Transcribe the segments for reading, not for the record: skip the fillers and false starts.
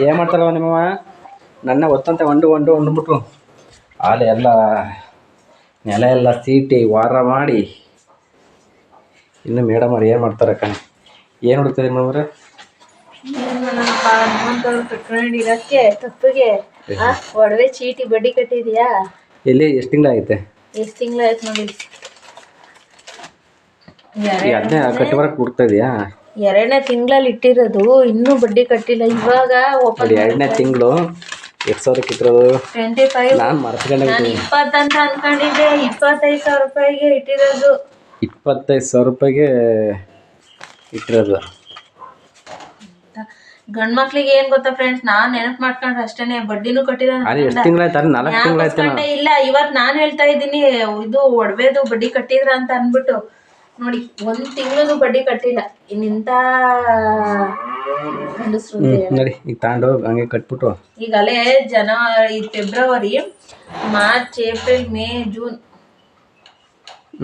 ಏನು ಮಾಡ್ತಾರವ ನಿಮ್ಮವ ನನ್ನ ಒತ್ತಂತೆ ಒಂಡ್ಬಿಟ್ರು ಆಲೆ ಎಲ್ಲ ನೆಲ ಎಲ್ಲ ಸೀಟಿ ವಾರ ಮಾಡಿ ಇನ್ನು ಮೇಡಮ್ ಅವ್ರು ಏನು ಮಾಡ್ತಾರೆ ಕಣೆ ಏನು ಹುಡುಕ್ತದೆ ಮೇಡಮ್ರೆ ಕಟ್ಕೊಂಡಿರಕ್ಕೆ ತಪ್ಪಿಗೆ ಒಡವೆ ಚೀಟಿ ಬಡ್ಡಿ ಕಟ್ಟಿದ್ಯಾ ಎಲ್ಲಿ ಎಷ್ಟು ತಿಂಗಳಾಗೈತೆ ಎಷ್ಟು ತಿಂಗಳಾಯ್ತು ನೋಡಿ ಅದನ್ನೇ ಕಟ್ಟುವರೆಗೆ ಹುಡುಕ್ತಾ ಇದೆಯಾ 2ನೇ ತಿಂಗಳಲ್ಲಿ ಇಟ್ಟಿರೋದು ಇನ್ನೂ ಬಡ್ಡಿ ಕಟ್ಟಿಲ್ಲ ಇವಾಗ ಓಪನ್ 2ನೇ ತಿಂಗಳು 2000 ಇಟ್ಟಿರೋದು 25 ನಾನು ಮರ್ತ್ಕೊಂಡೆ ನಾನು 20 ಅಂತ ಅನ್ಕೊಂಡಿದ್ದೆ 25,000 ರೂಪಾಯಿಗೆ ಇಟ್ಟಿರೋದು 25,000 ರೂಪಾಯಿಗೆ ಇಟ್ಟಿರೋದು ಗಂಡು ಮಕ್ಳಿಗೆ ಏನು ಗೊತ್ತಾ ಫ್ರೆಂಡ್ಸ್ ನಾನು ನೆನಪು ಮಾಡ್ಕೊಂಡ್ರೆ ಅಷ್ಟೇನೆ ಬಡ್ಡಿನೂ ಕಟ್ಟಿಲ್ಲ ಎಷ್ಟು ತಿಂಗಳಾಯ್ತು 4 ತಿಂಗಳಾಯ್ತು ಇಲ್ಲ ಇವತ್ತು ನಾನು ಹೇಳ್ತಾ ಇದ್ದೀನಿ ಇದು ಒಡವೆದು ಬಡ್ಡಿ ಕಟ್ಟಿದ್ರ ಅಂತ ಅಂದ್ಬಿಟ್ಟು ನೋಡಿ 1 ತಿಂಗಳದು ಬಡ್ಡಿ ಕಟ್ಟಿಲ್ಲ ಇನ್ನಿಂತ ಗಂಡಸ್ರು ನೋಡಿ ಈಗ ತಗೊಂಡು ಹಂಗೆ ಕಟ್ಬಿಟ್ಟು ಈಗ ಅಲ್ಲೇ January February March April May June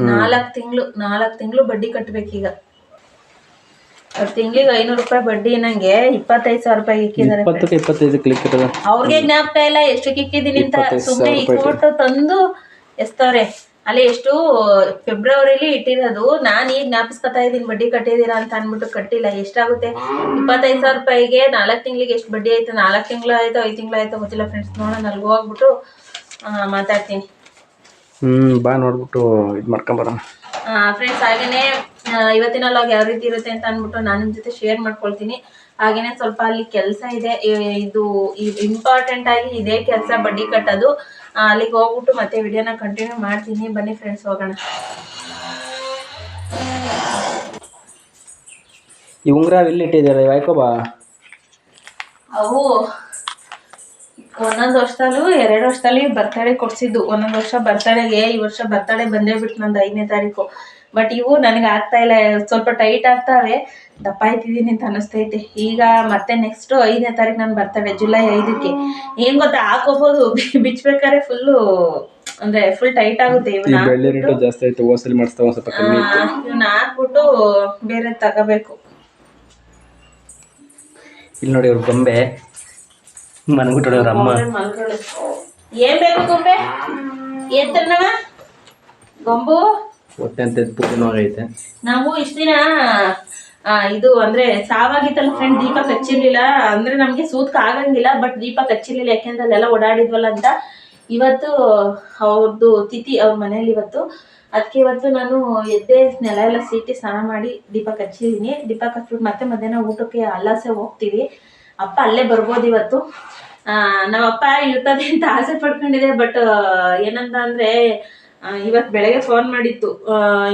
4 ತಿಂಗಳು ಬಡ್ಡಿ ಕಟ್ಟಬೇಕೀಗ ತಿಂಗಳಿಗೆ 500 ರೂಪಾಯಿ ಬಡ್ಡಿ ನಂಗೆ 25,000 ರೂಪಾಯಿ ಇಕ್ಕಿದ್ದಾರೆ 25 ಅವ್ರಿಗೆ ಜ್ಞಾಪಕ ಇಲ್ಲ ಎಷ್ಟು ಇಕ್ಕಿದ್ದೀನಿ ಅಂತ ಸುಮ್ಮನೆ ಇಕ್ಬಿಟ್ಟು ತಂದು ಎಸ್ತವ್ರೆ ಅಲ್ಲಿ ಎಷ್ಟು ಫೆಬ್ರವರಿಲಿ ಇಟ್ಟಿರೋದು ನಾನು ಈಗ ಜ್ಞಾಪಿಸ್ಕೊತಾ ಇದ್ದೀನಿ ಬಡ್ಡಿ ಕಟ್ಟಿದ್ದೀರಾ ಅಂತ ಅಂದ್ಬಿಟ್ಟು ಕಟ್ಟಿಲ್ಲ ಎಷ್ಟಾಗುತ್ತೆ 25,000 ರೂಪಾಯಿಗೆ 4 ತಿಂಗಳಿಗೆ ಎಷ್ಟು ಬಡ್ಡಿ ಆಯ್ತು 4 ತಿಂಗಳು ಆಯ್ತು 5 ತಿಂಗಳು ಆಯ್ತು ಗೊತ್ತಿಲ್ಲ ಫ್ರೆಂಡ್ಸ್ ನೋಡೋಣ ಅಲ್ಲಿಗೆ ಹೋಗ್ಬಿಟ್ಟು ಮಾತಾಡ್ತೀನಿ ಬಾ ನೋಡ್ಬಿಟ್ಟು ಇದು ಮಾಡ್ಕೊಂಬರೋಣ ಫ್ರೆಂಡ್ಸ್ ಹಾಗೇನೆ ಇವತ್ತಿನ ಲಾಗ್ ಯಾವ ರೀತಿ ಇರುತ್ತೆ ಅಂತ ಅಂದ್ಬಿಟ್ಟು ನಾನು ನಿಮ್ಮ ಜೊತೆ ಶೇರ್ ಮಾಡ್ಕೊಳ್ತೀನಿ ಹಾಗೇನೆ ಸ್ವಲ್ಪ ಅಲ್ಲಿ ಕೆಲಸ ಇದೆ ಇದು ಇಂಪಾರ್ಟೆಂಟ್ ಆಗಿ ಇದೇ ಕೆಲಸ ಬಡ್ಡಿ ಕಟ್ಟೋದು ಅಲ್ಲಿಗೆ ಹೋಗ್ಬಿಟ್ಟು ಮತ್ತೆ ವಿಡಿಯೋನ ಕಂಟಿನ್ಯೂ ಮಾಡ್ತೀನಿ ಬನ್ನಿ ಫ್ರೆಂಡ್ಸ್ ಹೋಗೋಣ ಈ ಉಂಗುರ ಎಲ್ಲಿ ಇಟ್ಟಿದ್ದಾರೆ ಯಾಕೋಬಾ ಅವು ಒಂದೊಂದು ವರ್ಷದಲ್ಲೂ 2 ವರ್ಷದಲ್ಲಿ ಬರ್ತಡೇ ಕೊಡ್ಸಿದ್ದು ಒಂದೊಂದು ವರ್ಷ ಬರ್ತಡೇಗೆ ಈ ವರ್ಷ ಬರ್ತಡೇ ಬಂದೇ ಬಿಟ್ಟು ನಂದು 5ನೇ ತಾರೀಕು ಬಟ್ ಇವು ನನಗೆ ಆಗ್ತಾ ಇಲ್ಲ ಸ್ವಲ್ಪ ಟೈಟ್ ಆಗ್ತಾವೆ ದಪ್ಪ ಆಯ್ತಿದ್ದೀನಿ ಅಂತ ಅನಿಸ್ತೈತೆ ಈಗ ಮತ್ತೆ ನೆಕ್ಸ್ಟ್ 5ನೇ ತಾರೀಕು ನಾನು ಬರ್ತಡೇ ಜುಲೈ 5ಕ್ಕೆ ಏನು ಗೊತ್ತಾ ಹಾಕೋಬೋದು ಬಿಚ್ಚಬೇಕಾದ್ರೆ ಫುಲ್ಲು ಅಂದ್ರೆ ಫುಲ್ ಟೈಟ್ ಆಗುತ್ತೆ ಇವನ್ನ ಹಾಕ್ಬಿಟ್ಟು ಬೇರೆ ತಗೋಬೇಕು ಇಲ್ಲಿ ನೋಡಿ ಅವ್ರ ಗೊಂಬೆ ಮನಗುಟ್ಟೋರ ಅಮ್ಮ ಏನ್ ಬೇಕು ಗೊಂಬೆ ಏನ್ ತರ್ನವ ಗೊಂಬು ಹೊಟ್ಟೆ ಅಂತ ಪೂರ್ಣವಾಗೈತೆ ನಾವು ಇಷ್ಟ ದಿನ ಇದು ಅಂದ್ರೆ ಸಾವಾಗಿತ್ತಲ್ಲ ಫ್ರೆಂಡ್ ದೀಪ ಹಚ್ಚಿರ್ಲಿಲ್ಲ ಅಂದ್ರೆ ನಮ್ಗೆ ಸೂತ್ಕ ಆಗಂಗಿಲ್ಲ ಬಟ್ ದೀಪ ಹಚ್ಚಿರ್ಲಿಲ್ಲ ಯಾಕೆಂದ್ರೆ ಅಲ್ಲೆಲ್ಲ ಓಡಾಡಿದ್ವಲ್ಲ ಅಂತ ಇವತ್ತು ಅವ್ರದ್ದು ತಿಥಿ ಅವ್ರ ಮನೇಲಿ ಇವತ್ತು ಅದಕ್ಕೆ ಇವತ್ತು ನಾನು ಎದ್ದೆ ನೆಲ ಎಲ್ಲ ಸೀಟಿ ಸ್ನಾನ ಮಾಡಿ ದೀಪ ಹಚ್ಚಿದೀನಿ ದೀಪ ಹಚ್ಬಿಟ್ಟು ಮತ್ತೆ ಮಧ್ಯಾಹ್ನ ಊಟಕ್ಕೆ ಅಲ್ಲಾಸೆ ಹೋಗ್ತೀವಿ ಅಪ್ಪ ಅಲ್ಲೇ ಬರ್ಬೋದು ಇವತ್ತು ನಮ್ಮಪ್ಪ ಇರ್ತದೆ ಅಂತ ಆಸೆ ಪಡ್ಕೊಂಡಿದೆ ಬಟ್ ಏನಂತ ಅಂದ್ರೆ ಇವತ್ತು ಬೆಳಗ್ಗೆ ಫೋನ್ ಮಾಡಿತ್ತು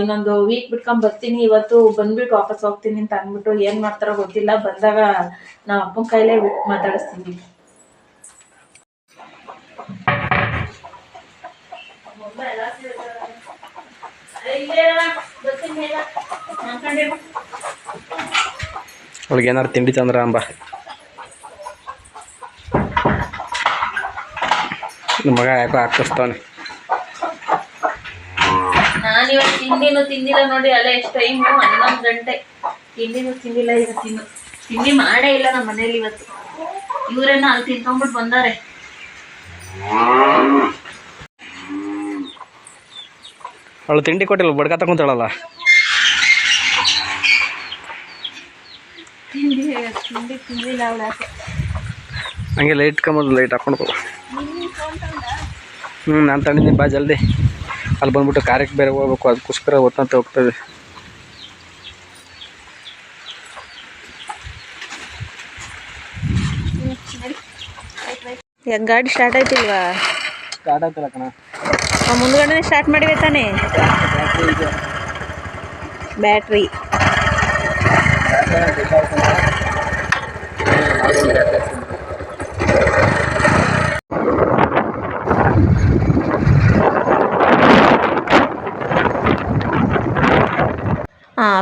ಇನ್ನೊಂದು ವೀಕ್ ಬಿಟ್ಕೊಂಡ್ ಬರ್ತೀನಿ ಇವತ್ತು ಬಂದ್ಬಿಟ್ಟು ವಾಪಸ್ ಹೋಗ್ತೀನಿ ಅಂತ ಅಂದ್ಬಿಟ್ಟು ಏನ್ ಮಾಡ್ತಾರೋ ಗೊತ್ತಿಲ್ಲ ಬಂದಾಗ ನಾವು ಅಪ್ಪನ ಕೈಲೇ ಮಾತಾಡಿಸ್ತೀನಿ ಅವಳಿಗೆ ಏನಾರು ತಿಂಡಿ ತಂದ್ರ ಅಂಬ ನಮ್ಮ ಮಗ ಯಾಕೋ ಹಾಕಿಸ್ತಾನೆ ನಾನಿವತ್ತು ತಿಂಡಿನೂ ತಿಂದಿಲ್ಲ ನೋಡಿ ಅಲ್ಲ ಎಷ್ಟು ಟೈಮು 11 ಗಂಟೆ ತಿಂಡಿನೂ ತಿಂದಿಲ್ಲ ಇವತ್ತು ತಿಂಡಿ ಮಾಡೇ ಇಲ್ಲ ನಮ್ಮ ಮನೇಲಿ ಇವತ್ತು ಇವರೇನೋ ಅಲ್ಲಿ ತಿನ್ಕೊಂಡ್ಬಿಟ್ಟು ಬಂದಾರೆ ಅವಳು ತಿಂಡಿ ಕೊಟ್ಟಿಲ್ಲ ಬಡ್ಕ ತಗೊಂತಾಳಲ್ಲ ತಿಂಡಿ ತಿಂದಿಲ್ಲ ಅವಳ ಹಂಗೆ ಲೈಟ್ ಕಮ್ಮದು ಲೈಟ್ ಹಾಕೊಂಡು ನಾನು ತಂದಿದ್ದೀನಿ ಬಾ ಜಲ್ದಿ ಅಲ್ಲಿ ಬಂದ್ಬಿಟ್ಟು ಕಾರ್ಯಕ್ಕೆ ಬೇರೆ ಹೋಗ್ಬೇಕು ಅದಕ್ಕೋಸ್ಕರ ಹೊತ್ತಂತ ಹೋಗ್ತದೆ ಗಾಡಿ ಸ್ಟಾರ್ಟ್ ಆಯ್ತಿಲ್ವಾ ಸ್ಟಾರ್ಟ್ ಆಯ್ತಲ್ಲ ಕಣ ಮುಂದ್ಗಡೆ ಸ್ಟಾರ್ಟ್ ಮಾಡಿವೆ ತಾನೇ ಬ್ಯಾಟ್ರಿ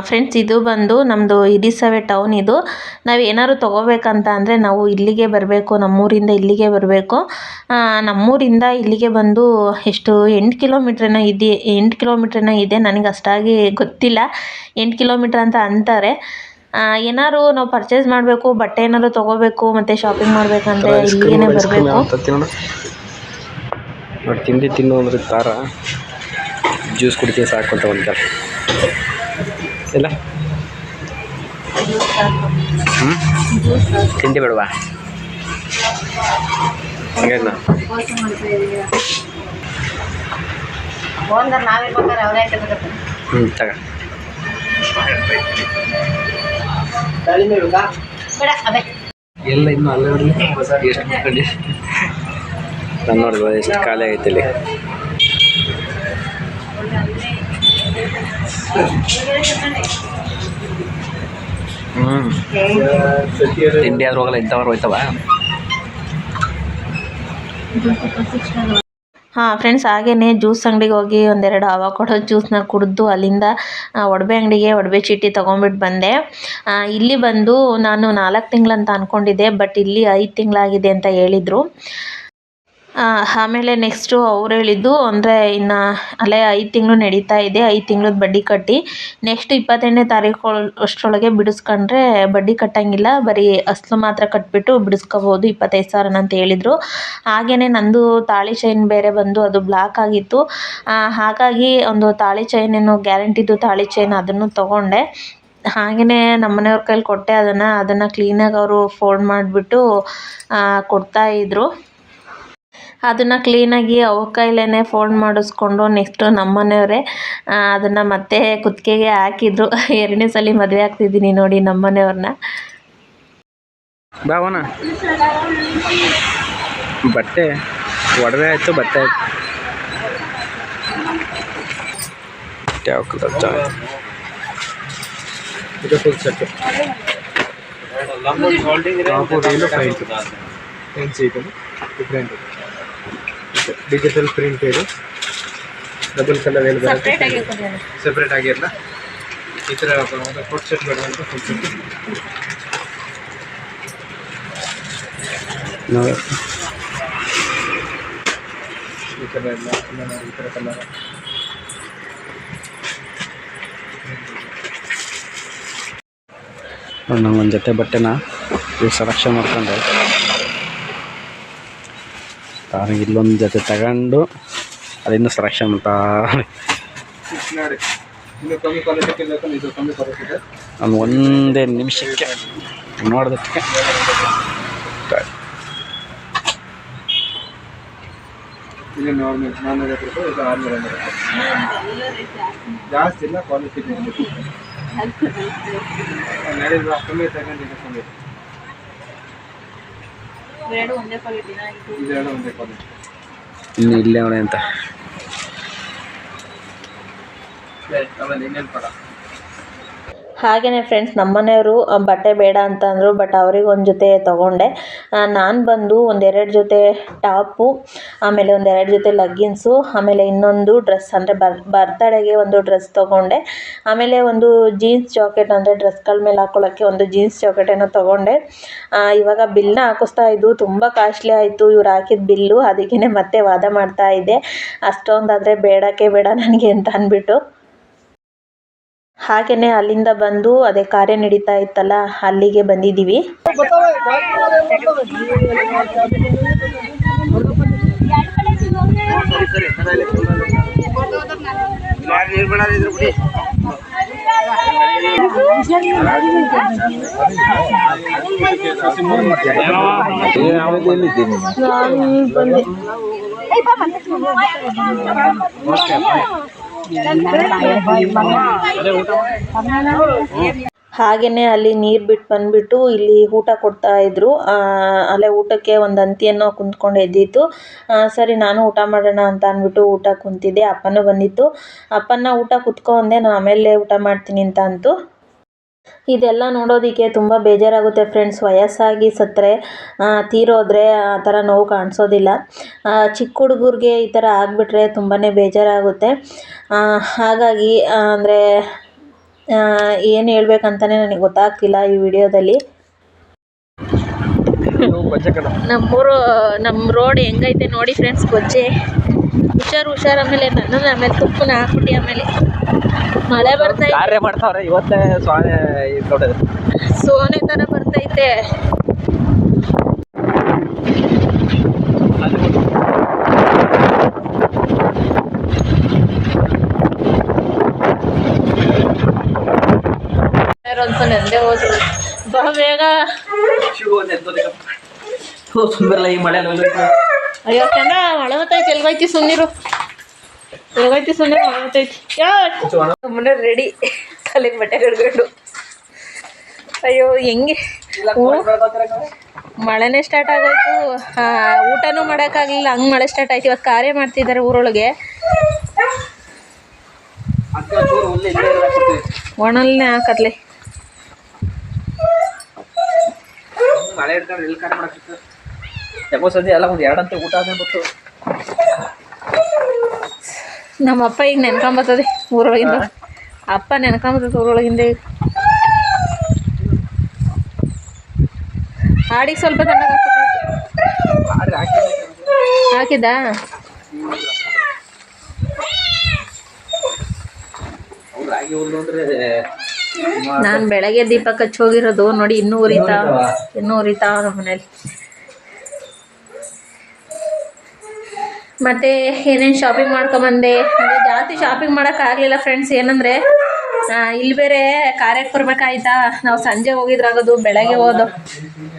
ಫ್ರೆಂಡ್ಸ್ ಇದು ಬಂದು ನಮ್ಮದು ಹಿರಿಸವೆ ಟೌನ್ ಇದು ನಾವು ಏನಾದ್ರು ತೊಗೋಬೇಕಂತ ಅಂದರೆ ನಾವು ಇಲ್ಲಿಗೆ ಬರಬೇಕು ನಮ್ಮೂರಿಂದ ಇಲ್ಲಿಗೆ ಬರಬೇಕು ನಮ್ಮೂರಿಂದ ಇಲ್ಲಿಗೆ ಬಂದು ಎಷ್ಟು 8 ಕಿಲೋಮೀಟ್ರೇನೋ ಇದೆ ನನಗೆ ಅಷ್ಟಾಗಿ ಗೊತ್ತಿಲ್ಲ 8 ಕಿಲೋಮೀಟ್ರ್ ಅಂತ ಅಂತಾರೆ ಏನಾದ್ರು ನಾವು ಪರ್ಚೇಸ್ ಮಾಡಬೇಕು, ಬಟ್ಟೆ ಏನಾದ್ರು ತೊಗೋಬೇಕು ಮತ್ತು ಶಾಪಿಂಗ್ ಮಾಡಬೇಕಂದ್ರೆ ಇಲ್ಲಿಗೇ ಬರಬೇಕು. ನೋಡಿ ತಿಂಡಿ ತಿನ್ನು ಅಂದ್ರೆ ತಾರ ಜ್ಯೂಸ್ ಕುಡಿತೀವಿ ಸಾಕು ಅಂತ ಒಂದು ಕಾಲ ಇಲ್ಲ. ತಿಂಡಿ ಬೇಡವಾ ಹಂಗೆ ತಗ ಎಲ್ಲ ಇನ್ನು ಅಲ್ಲೇ ಎಷ್ಟು ಮುಟ್ಕೊಂಡು ನಾನು ನೋಡಿದ್ವ ಎಷ್ಟು ಖಾಲಿ ಆಗೈತೆ ಇಲ್ಲಿ. ತಿಂಡಿ ಆದ್ರೂ ಹೋಗಲ್ಲ, ಇಂಥವ್ರು ಹೋಯ್ತವ. ಹಾಂ ಫ್ರೆಂಡ್ಸ್, ಹಾಗೆಯೇ ಜ್ಯೂಸ್ ಅಂಗಡಿಗೆ ಹೋಗಿ ಒಂದೆರಡು ಅವಕಾಡೋ ಜ್ಯೂಸನ್ನ ಕುಡಿದು ಅಲ್ಲಿಂದ ಒಡವೆ ಅಂಗಡಿಗೆ ಒಡವೆ ಚೀಟಿ ತೊಗೊಂಬಿಟ್ಟು ಬಂದೆ. ಇಲ್ಲಿ ಬಂದು ನಾನು 4 ತಿಂಗಳಂತ ಅಂದ್ಕೊಂಡಿದ್ದೆ, ಬಟ್ ಇಲ್ಲಿ 5 ತಿಂಗಳಾಗಿದೆ ಅಂತ ಹೇಳಿದರು. ಆಮೇಲೆ ನೆಕ್ಸ್ಟು ಅವ್ರು ಹೇಳಿದ್ದು ಅಂದರೆ ಇನ್ನು ಅಲ್ಲೇ 5 ತಿಂಗಳು ನಡೀತಾ ಇದೆ, 5 ತಿಂಗಳದ್ದು ಬಡ್ಡಿ ಕಟ್ಟಿ ನೆಕ್ಸ್ಟ್ 28ನೇ ತಾರೀಕು ಅಷ್ಟರೊಳಗೆ ಬಿಡಿಸ್ಕೊಂಡ್ರೆ ಬಡ್ಡಿ ಕಟ್ಟಂಗಿಲ್ಲ, ಬರೀ ಅಸಲು ಮಾತ್ರ ಕಟ್ಬಿಟ್ಟು ಬಿಡಿಸ್ಕೋಬೋದು 25,000 ಅಂತ ಹೇಳಿದರು. ಹಾಗೆಯೇ ನಂದು ತಾಳಿ ಚೈನ್ ಬೇರೆ ಬಂದು ಅದು ಬ್ಲಾಕ್ ಆಗಿತ್ತು. ಹಾಗಾಗಿ ಒಂದು ತಾಳಿ ಚೈನ್ ಏನು ಗ್ಯಾರಂಟಿದು ತಾಳಿ ಚೈನ್ ಅದನ್ನು ತೊಗೊಂಡೆ. ಹಾಗೆಯೇ ನಮ್ಮನೆಯವ್ರ ಕೈಲಿ ಕೊಟ್ಟೆ ಅದನ್ನು ಕ್ಲೀನಾಗಿ ಅವರು ಫೋಲ್ಡ್ ಮಾಡಿಬಿಟ್ಟು ಕೊಡ್ತಾಯಿದ್ರು. ಅದನ್ನು ಕ್ಲೀನಾಗಿ ಅವ್ರ ಕೈಲೇ ಫೋಲ್ಡ್ ಮಾಡಿಸ್ಕೊಂಡು ನೆಕ್ಸ್ಟು ನಮ್ಮನೆಯವರೇ ಅದನ್ನು ಮತ್ತೆ ಕುತ್ತಿಗೆಗೆ ಹಾಕಿದ್ರು. 2ನೇ ಸಲ ಮದುವೆ ಆಗ್ತಿದ್ದೀನಿ ನೋಡಿ ನಮ್ಮನೆಯವ್ರನ್ನ. ಬಾವನ ಬಟ್ಟೆ ಒಡವೆ ಆಯಿತು, ಬಟ್ಟೆ ಆಯಿತು. ಯಾವ ಕಲರ್ ಚೆನ್ನಾಗಿ ಇದು full set different digital printed double colour ಏನು ಬರುತ್ತೆ ಸೆಪ್ರೇಟ್ ಆಗಿರಲ್ಲ. ಈ ಥರ ಫುಡ್ ಸೆಟ್ ಬೇಡ ಅಂತ ಫುಡ್ ಸೆಟ್ ಈ ಥರ ಎಲ್ಲ ಈ ಥರ ಕಲರ್ ನಂಗೊಂದು ಜೊತೆ ಬಟ್ಟೆನ ಸೆಲೆಕ್ಷನ್ ಮಾಡ್ಕೊಂಡೆ. ಅವ್ರಿಗೆ ಇಲ್ಲೊಂದು ಜೊತೆ ತಗೊಂಡು ಅದಿನ್ನೂ ಸೆಲೆಕ್ಷನ್ ಮಾಡ್ತಾ ನಾನು ಒಂದೇ ನಿಮಿಷಕ್ಕೆ ನೋಡೋದಕ್ಕೆ ಜಾಸ್ತಿ ಇಲ್ಲ, ಕ್ವಾಲಿಟಿ ಕಮ್ಮಿ ತಗೊಂಡಿದ್ದೆ ಕಮ್ಮಿ ಒಂದೇ ಕ್ವಾಲಿಟಿ ಇನ್ನು ಇಲ್ಲೇ ಅವಳೆ ಅಂತ ಹಾಗೆಯೇ ಫ್ರೆಂಡ್ಸ್, ನಮ್ಮನೆಯವರು ಬಟ್ಟೆ ಬೇಡ ಅಂತ ಅಂದರು, ಬಟ್ ಅವ್ರಿಗೆ ಒಂದು ಜೊತೆ ತೊಗೊಂಡೆ. ನಾನು ಬಂದು 1-2 ಜೊತೆ ಟಾಪು, ಆಮೇಲೆ 1-2 ಜೊತೆ ಲಗ್ಗಿನ್ಸು, ಆಮೇಲೆ ಇನ್ನೊಂದು ಡ್ರೆಸ್ ಅಂದರೆ ಬರ್ತಡೆಗೆ ಒಂದು ಡ್ರೆಸ್ ತೊಗೊಂಡೆ. ಆಮೇಲೆ ಒಂದು ಜೀನ್ಸ್ ಜಾಕೆಟ್ ಅಂದರೆ ಡ್ರೆಸ್ಗಳ ಮೇಲೆ ಹಾಕ್ಕೊಳ್ಳೋಕ್ಕೆ ಒಂದು ಜೀನ್ಸ್ ಜಾಕೆಟನ್ನು ತೊಗೊಂಡೆ. ಇವಾಗ ಬಿಲ್ನ ಹಾಕಿಸ್ತಾ ಇದ್ದು ತುಂಬ ಕಾಸ್ಟ್ಲಿ ಆಯಿತು ಇವ್ರು ಹಾಕಿದ ಬಿಲ್ಲು. ಅದಕ್ಕೇ ಮತ್ತೆ ವಾದ ಮಾಡ್ತಾ ಇದ್ದೆ, ಅಷ್ಟೊಂದಾದರೆ ಬೇಡಕ್ಕೆ ಬೇಡ ನನಗೆ ಅಂತ ಅಂದ್ಬಿಟ್ಟು. ಹಾಗೆಯೇ ಅಲ್ಲಿಂದ ಬಂದು ಅದೇ ಕಾರ್ಯ ನಡೀತಾ ಇತ್ತಲ್ಲ ಅಲ್ಲಿಗೆ ಬಂದಿದ್ದೀವಿ. ಹಾಗೆಯೇ ಅಲ್ಲಿ ನೀರು ಬಿಟ್ಟು ಬಂದುಬಿಟ್ಟು ಇಲ್ಲಿ ಊಟ ಕೊಡ್ತಾಯಿದ್ರು. ಅಲ್ಲೇ ಊಟಕ್ಕೆ ಒಂದು ಅಂತಿಯನ್ನು ಕುಂತ್ಕೊಂಡು ಎದ್ದಿತ್ತು. ಸರಿ ನಾನು ಊಟ ಮಾಡೋಣ ಅಂತ ಅಂದ್ಬಿಟ್ಟು ಊಟ ಕುಂತಿದ್ದೆ. ಅಪ್ಪನೂ ಬಂದಿತ್ತು. ಅಪ್ಪನ ಊಟ ಕುತ್ಕೊ ಅಂದೆ, ನಾನು ಆಮೇಲೆ ಊಟ ಮಾಡ್ತೀನಿ ಅಂತ ಅಂತು. ಇದೆಲ್ಲ ನೋಡೋದಕ್ಕೆ ತುಂಬ ಬೇಜಾರಾಗುತ್ತೆ ಫ್ರೆಂಡ್ಸ್. ವಯಸ್ಸಾಗಿ ಸತ್ತರೆ ತೀರೋದ್ರೆ ಆ ಥರ ನೋವು ಕಾಣಿಸೋದಿಲ್ಲ. ಚಿಕ್ಕ ಹುಡುಗರಿಗೆ ಈ ಥರ ಆಗಿಬಿಟ್ರೆ ತುಂಬಾ ಬೇಜಾರಾಗುತ್ತೆ. ಹಾಗಾಗಿ ಅಂದರೆ ಏನು ಹೇಳ್ಬೇಕಂತಲೇ ನನಗೆ ಗೊತ್ತಾಗ್ತಿಲ್ಲ ಈ ವಿಡಿಯೋದಲ್ಲಿ. ನಮ್ಮ ರೋಡ್ ಹೆಂಗೈತೆ ನೋಡಿ ಫ್ರೆಂಡ್ಸ್, ಗೊಜ್ಜೆ ಹುಷಾರು ಆಮೇಲೆ ನನ್ನನ್ನು ಆಮೇಲೆ ತುಪ್ಪನ ಹಾಕ್ಬಿಟ್ಟು ಆಮೇಲೆ ಮಳೆ ಬರ್ತೈತೆ ಕಾರ್ಯ ಮಾಡ್ತಾವ್ರೆ ಇವತ್ತೇ ಸೋನೆ ಥರ ಬರ್ತೈತೆ. ಅಂತ ನೆಂದೇ ಹೋದ್ರು ಬಾ ಬೇಗ. ಈ ಮಳೆ ಅಯ್ಯೋ ಕಂದ ಮಳೆ ಬರ್ತೈತಿ ಎಲ್ಗೈತಿ ಸುಮ್ಮನಿರು ಮಳೆ ಬರ್ತೈತಿ ಸುಮ್ಮನೆ ರೆಡಿ ತಲೆಗೆ ಬಟ್ಟೆ ಕಡ್ಕೊಂಡು. ಅಯ್ಯೋ ಹೆಂಗೆ ಮಳೆನೇ ಸ್ಟಾರ್ಟ್ ಆಗೋಯ್ತು, ಊಟನೂ ಮಾಡೋಕ್ಕಾಗಲಿಲ್ಲ, ಹಂಗೆ ಮಳೆ ಸ್ಟಾರ್ಟ್ ಆಯ್ತು. ಇವತ್ತು ಕಾರ್ಯ ಮಾಡ್ತಿದ್ದಾರೆ ಊರೊಳಗೆ, ಒಣಲ್ನೇ ಹಾಕತ್ಲೆ ಮಳೆ ಹಿಡ್ಕೊಂಡು ಎಲ್ಲಿ ಕಾರ್ಯ ಮಾಡಕ್ಕೆ ಯಾಕೋ ಸದ್ಯ ಎಲ್ಲ ಒಂದು ಎರಡಂತೆ ಊಟ ಆದ್ರೆ ಬಿಟ್ಟು ನಮ್ಮಪ್ಪ ಈಗ ನೆನ್ಕೊಂಬರ್ತದೆ ಊರೊಳಗಿಂದ. ಅಪ್ಪ ನೆನ್ಕೊಂಬರ್ತದೆ ಊರೊಳಗಿಂದ. ಈಗ ಹಾಡಿಗೆ ಸ್ವಲ್ಪ ಹಾಕಿದ. ನಾನು ಬೆಳಗ್ಗೆ ದೀಪ ಹಚ್ಚಿ ಹೋಗಿರೋದು ನೋಡಿ, ಇನ್ನೂ ಉರಿತಾ ನಮ್ಮ ಮನೇಲಿ. ಮತ್ತು ಏನೇನು ಶಾಪಿಂಗ್ ಮಾಡ್ಕೊಂಬಂದೆ. ಅದೇ ಜಾಸ್ತಿ ಶಾಪಿಂಗ್ ಮಾಡೋಕ್ಕಾಗಲಿಲ್ಲ ಫ್ರೆಂಡ್ಸ್, ಏನಂದರೆ ಇಲ್ಲಿ ಬೇರೆ ಕಾರ್ಯಕ್ಕೆ ಬರ್ಬೇಕಾಯ್ತಾ. ನಾವು ಸಂಜೆ ಹೋಗಿದ್ರಾಗೋದು, ಬೆಳಗ್ಗೆ ಹೋದು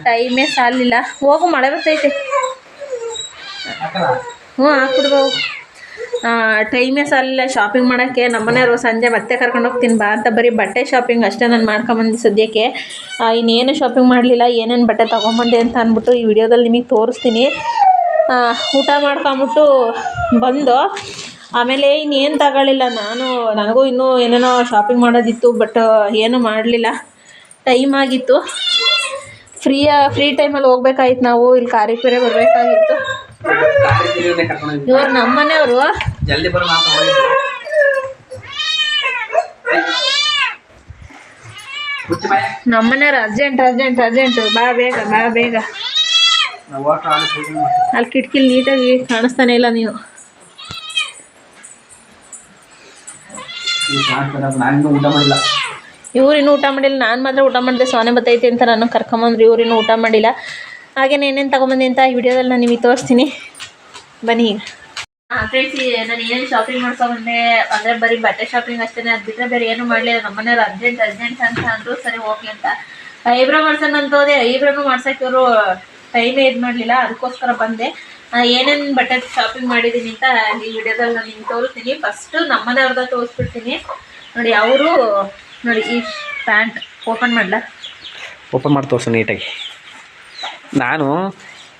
ಟೈಮೇ ಸಾಲಿಲ್ಲ. ಹೋಗು ಮಳೆ ಬರ್ತೈತೆ. ಹಾಕ್ಬಿಡ್ಬೋ. ಟೈಮೇ ಸಾಲಿಲ್ಲ ಶಾಪಿಂಗ್ ಮಾಡೋಕ್ಕೆ. ನಮ್ಮನೆಯವರು ಸಂಜೆ ಮತ್ತೆ ಕರ್ಕೊಂಡು ಹೋಗ್ತೀನಿ ಬಾ ಅಂತ ಬರೀ ಬಟ್ಟೆ ಶಾಪಿಂಗ್ ಅಷ್ಟೇ ನಾನು ಮಾಡ್ಕೊಂಬಂದು ಸದ್ಯಕ್ಕೆ. ಇನ್ನೇನು ಶಾಪಿಂಗ್ ಮಾಡಲಿಲ್ಲ. ಏನೇನು ಬಟ್ಟೆ ತೊಗೊಂಬಂದೆ ಅಂತ ಅಂದ್ಬಿಟ್ಟು ಈ ವಿಡಿಯೋದಲ್ಲಿ ನಿಮಗೆ ತೋರಿಸ್ತೀನಿ. ಊಟ ಮಾಡ್ಕೊಂಬಿಟ್ಟು ಬಂದು ಆಮೇಲೆ ಇನ್ನೇನು ತಗೊಳ್ಳಿಲ್ಲ ನನಗೂ ಇನ್ನೂ ಏನೇನೋ ಶಾಪಿಂಗ್ ಮಾಡೋದಿತ್ತು, ಬಟ್ ಏನೂ ಮಾಡಲಿಲ್ಲ, ಟೈಮ್ ಆಗಿತ್ತು. ಫ್ರೀ ಟೈಮಲ್ಲಿ ಹೋಗ್ಬೇಕಾಯ್ತು ನಾವು. ಇಲ್ಲಿ ಕಾರ್ಯಕ್ಕೆ ಬೇರೆ ಬರಬೇಕಾಗಿತ್ತು. ಇವ್ರು ನಮ್ಮನೆಯವರು ಅರ್ಜೆಂಟ್ ಬಾ ಬೇಗ. ಅಲ್ಲಿ ಕಿಟಕಿಲಿ ನೀಟಾಗಿ ಕಾಣಿಸ್ತಾನೆ ಇಲ್ಲ ನೀವು. ಇವ್ರಿನ್ನೂ ಊಟ ಮಾಡಿಲ್ಲ, ನಾನು ಮಾತ್ರ ಊಟ ಮಾಡಿದೆ. ಸೋನೆ ಬತ್ತೈತೆ ಅಂತ ನಾನು ಕರ್ಕೊಂಬಂದ್ರಿ, ಇವ್ರಿನ್ನೂ ಊಟ ಮಾಡಿಲ್ಲ. ಹಾಗೇನೆ ಏನೇನು ತೊಗೊಂಬಂದೆ ಅಂತ ಈ ವಿಡಿಯೋದಲ್ಲಿ ನಾನು ನಿಮಗೆ ತೋರಿಸ್ತೀನಿ, ಬನ್ನಿ ಈಗ. ಫ್ರೆಂಡ್ಸ್, ನಾನು ಏನು ಶಾಪಿಂಗ್ ಮಾಡ್ಕೊಂಬಂದೆ ಅಂದರೆ ಬರೀ ಬಟ್ಟೆ ಶಾಪಿಂಗ್ ಅಷ್ಟೇ, ಅದು ಬಿಟ್ಟರೆ ಬೇರೆ ಏನೂ ಮಾಡಲಿಲ್ಲ. ನಮ್ಮನೆಯವ್ರು ಅರ್ಜೆಂಟ್ ಅಂತ ಅಂದರು, ಸರಿ ಹೋಗಿ ಅಂತ. ಐಬ್ರೋ ಮಾಡ್ಸೋಣ ಅಂತ ಹೋದೆ. ಐಬ್ರೋನು ಮಾಡ್ಸೋಕೆ ಇವರು ಟೈಮೇ ಇದು ಮಾಡಲಿಲ್ಲ, ಅದಕ್ಕೋಸ್ಕರ ಬಂದೆ. ಏನೇನು ಬಟ್ಟೆ ಶಾಪಿಂಗ್ ಮಾಡಿದ್ದೀನಿ ಅಂತ ಈ ವಿಡಿಯೋದಲ್ಲಿ ನಾನು ನಿಮ್ಗೆ ತೋರಿಸ್ತೀನಿ. ಫಸ್ಟು ನಮ್ಮನೆಯವ್ರದ ತೋರಿಸ್ಬಿಡ್ತೀನಿ ನೋಡಿ. ಅವರು ನೋಡಿ ಈ ಪ್ಯಾಂಟ್ ಓಪನ್ ಮಾಡಿ ತೋರಿಸು ನೀಟಾಗಿ. ನಾನು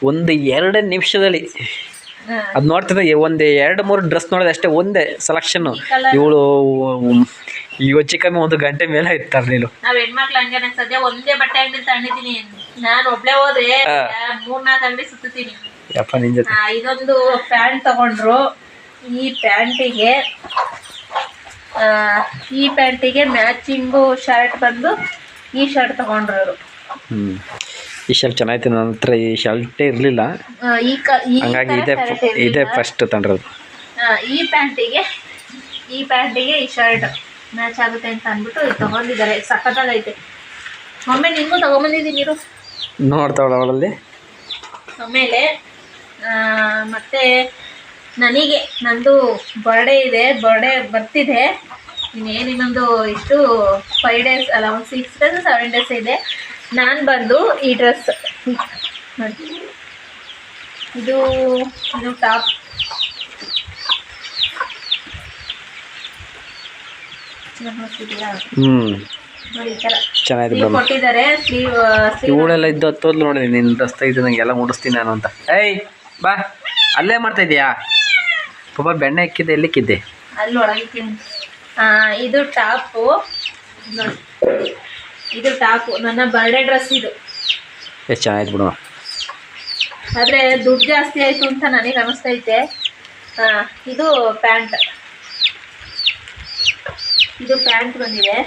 ಒಂದು 2 ನಿಮಿಷದಲ್ಲಿ ಅದು ನೋಡ್ತಿದ್ದೆ. ಒಂದು 2-3 ಡ್ರೆಸ್ ನೋಡಿದೆ ಅಷ್ಟೇ, ಒಂದೇ ಸೆಲೆಕ್ಷನ್ನು. ಇವಳು ಹೆಚ್ಚು ಕಮ್ಮಿ 1 ಗಂಟೆ ಮೇಲೆ ಇರ್ತಾರೆ. ನೀನು ನಾವು ಹೆಣ್ಮಕ್ಳು ಹಂಗೇನೆ. ಸದ್ಯ ಒಂದೇ ಬಟ್ಟೆ ಅಂಗಡಿ ತಗೊಂಡಿದ್ದೀನಿ ನಾನು. ಒಬ್ಳೆ ಹೋದ್ರೆ 3-4 ಅಂಗಡಿ ಸುತ್ತೀನಿ. ಇದೊಂದು ಪ್ಯಾಂಟ್ ತಗೊಂಡ್ರು. ಈ ಪ್ಯಾಂಟಿಗೆ ಮ್ಯಾಚಿಂಗು ಶರ್ಟ್ ಬಂದು ಈ ಶರ್ಟ್ ತಗೊಂಡ್ರು ಅವರು. ಈ ಶರ್ಟ್ ಚೆನ್ನಾಗಿತ್ತು. ನನ್ನ ಹತ್ರ ಈ ಶರ್ಟೇ ಇರಲಿಲ್ಲ, ಹಂಗಾಗಿ ಇದೇ ಫಸ್ಟ್ ತಂಡ್ರದು. ಈ ಪ್ಯಾಂಟಿಗೆ ಈ ಶರ್ಟ್ ಮ್ಯಾಚ್ ಆಗುತ್ತೆ ಅಂತ ಅಂದ್ಬಿಟ್ಟು ಇದು ತೊಗೊಂಡಿದ್ದಾರೆ. ಸಖತ್ತಾಗೈತೆ. ಒಮ್ಮೆ ನಿಮಗೂ ತೊಗೊಂಬಂದಿದ್ದೀನಿ ಇರು, ನೋಡ್ತಾವಳ ಅವಳಲ್ಲಿ. ಆಮೇಲೆ ಮತ್ತು ನನಗೆ ನಂದು ಬರ್ಡೇ ಬರ್ತಿದೆ. ಇನ್ನೊಂದು ಇಷ್ಟು 5 ಡೇಸ್ ಅಲ್ಲ, ಒಂದು 6 ಡೇಸ್ 7 ಡೇಸ್ ಇದೆ. ನಾನು ಬಂದು ಈ ಡ್ರೆಸ್ ನೋಡಿ, ಇದು ಟಾಪ್. ನೋಡಿ ಈ ಥರ ಕೊಟ್ಟಿದ್ದಾರೆ. ಇವಳೆಲ್ಲ ಇದ್ದು ಹತ್ತೋದ್ಲು ನೋಡಿ, ನಿನ್ನ ಡ್ರೆಸ್ ತೆಗೆದು ನಂಗೆ ಎಲ್ಲ ಮುಡಿಸ್ತೀನಿ ನಾನು ಅಂತ. ಏಯ್ ಬಾ, ಅಲ್ಲೇ ಮಾಡ್ತಾ ಇದೀಯಾ? ಪಾಪ ಬೆಣ್ಣೆ ಇಕ್ಕಿದ್ದೆ, ಎಲ್ಲಿಕ್ಕಿದ್ದೆ? ಅಲ್ಲಿ ಒಳಗಿದ್ದೀನಿ. ಇದು ಟಾಪು ನೋಡಿ, ಇದು ಟಾಪು ನನ್ನ ಬರ್ಡೇ ಡ್ರೆಸ್. ಇದು ಎಷ್ಟು ಚೆನ್ನಾಗಿತ್ತು ಬಿಡು. ಆದರೆ ದುಡ್ಡು ಜಾಸ್ತಿ ಆಯಿತು ಅಂತ ನನಗೆ ಅನ್ನಿಸ್ತೈತೆ. ಇದು ಪ್ಯಾಂಟ್ ಬಂದಿದೆ.